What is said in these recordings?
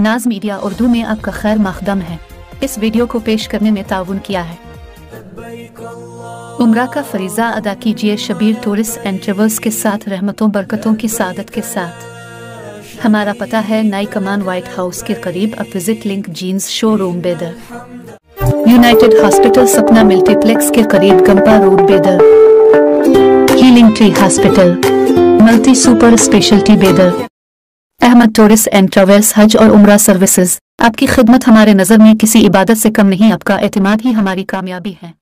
नाज मीडिया उर्दू में आपका खैर मकदम है। इस वीडियो को पेश करने में ताउन किया है। उम्रा का फरीज़ा अदा कीजिए शबीर टूरिस्ट एंड ट्रेवल्स के साथ, रहमतों बरकतों की सादत के साथ। हमारा पता है नई कमान व्हाइट हाउस के करीब। अब विजिट लिंक जीन्स शोरूम बेदर, यूनाइटेड हॉस्पिटल सपना मल्टीप्लेक्स के करीब गंपा रोड बेदर, healing tree hospital multi super speciality बेदर, अहमद टूरिस्ट एंड ट्रेवल्स हज और उम्रा सर्विसेज। आपकी खिदमत हमारे नज़र में किसी इबादत से कम नहीं। आपका एतमाद ही हमारी कामयाबी है।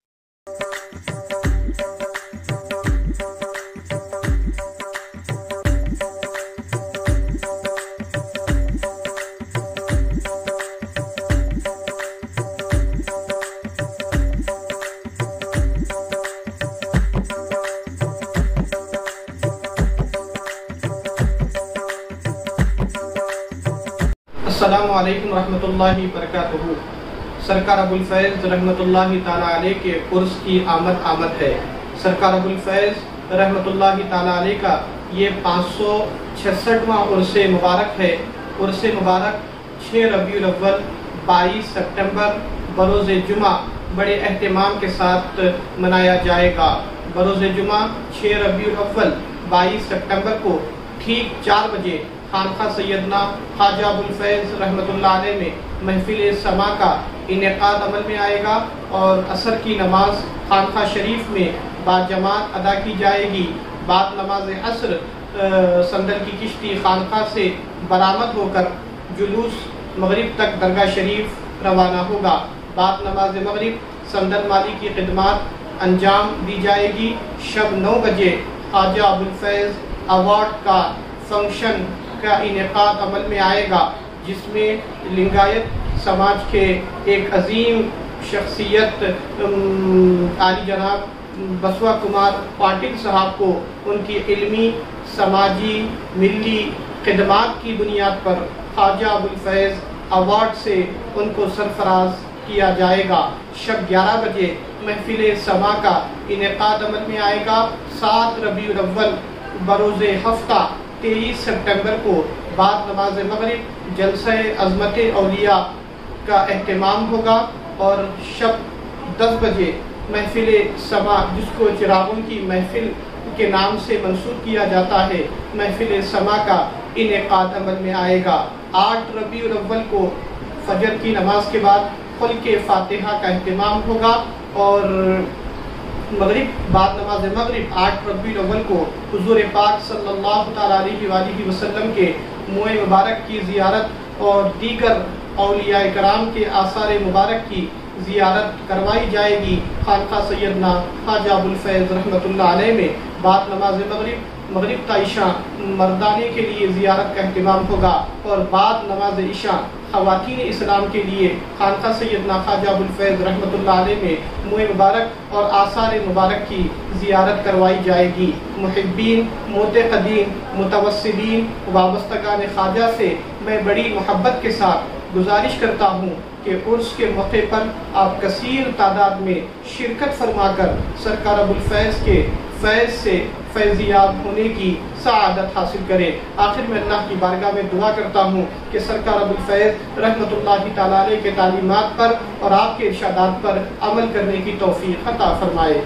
अस्सलामु अलैकुम रहमतुल्लाहि बरकातुहू। सरकार अबुल फैज़ रहमतुल्लाहि ताला अलैह के उर्स की आमद है। सरकार अबुल फैज़ रहमतुल्लाहि ताला अलैह का ये 566वां उर्स मुबारक है। उर्स मुबारक 6 रबीउल अव्वल 22 सितंबर बरोज़ जुमा बड़े एहतमाम के साथ मनाया जाएगा। बरोज़ जुमा 6 रबीउल अव्वल 22 सितंबर को ठीक 4 बजे खानका सैयदना ख्वाजा अबुल फैज़ रहमतुल्लाह अलैह में महफिल समा का इनेकाद अमल में आएगा और असर की नमाज खानका शरीफ में बाजमात अदा की जाएगी। बाद नमाज असर संदल की किश्ती खानका से बरामद होकर जुलूस मगरिब तक दरगाह शरीफ रवाना होगा। बाद नमाज मगरिब संदल माली की खिदमात अंजाम दी जाएगी। शब 9 बजे ख्वाजा अबुल फैज़ अवार्ड का फंक्शन का इनेकाद अमल में आएगा, जिसमें लिंगायत समाज के एक अजीम शख्सियत आली जनाब बसवा कुमार पाटिल साहब को उनकी इल्मी, समाजी, मिली खिदमात की बुनियाद पर ख्वाजा अबुल फैज़ अवार्ड से उनको सरफराज किया जाएगा। शब 11 बजे महफिल समा का इनेकाद अमल में आएगा। 7 रबीउल अव्वल बरोज़ हफ्ता 23 सितंबर को बाद नमाज मगरिब जलसा अज़मत औलिया का एहतमाम होगा और शब 10 बजे महफिल समा, जिसको चिरागों की महफिल के नाम से मंसूब किया जाता है, महफिल समा का इनेकाद अमल में आएगा। 8 रबीउल अव्वल को फजर की नमाज के बाद खुल के फातिहा का एहतमाम होगा और मगरिब बाद नमाज मगरिब 8 रबीउल अव्वल को हुजूर पाक सल्लल्लाहु तआला अलैहि वसल्लम के मुए मुबारक की ज़ियारत और दीगर औलिया कराम के आसार मुबारक की ज़ियारत करवाई जाएगी खानका सैयदना ख्वाजा अबुल फैज़ रहमतुल्लाह अलैह में। बाद नमाज मगरिब का इशा मर्दाने के लिए ज़ियारत का एहतमाम होगा और बाद नमाज इशा ख़वातीन इस्लाम के लिए खानका सैयदना ख्वाजा अबुल फैज़ रहमतुल्लाह अलैह में मुए मुबारक और आसार मुबारक की ज़ियारत करवाई जाएगी। मुहिब्बीन, मोतक़दीन, मुतवस्सिलीन, वाबस्तगान ख्वाजा से मैं बड़ी मोहब्बत के साथ गुजारिश करता हूँ कि उर्स के मौके पर आप कसीर तादाद में शिरकत फरमाकर सरकार अबुल फैज़ के फैज़ से फैज़ियाब होने की सआदत हासिल करें। आखिर में अल्लाह की बारगाह में दुआ करता हूँ कि सरकार अबुल फैज़ रहमतुल्लाहि ताला अलैह के तालीमात पर और आपके इरशादात पर अमल करने की तौफीक अता फरमाए।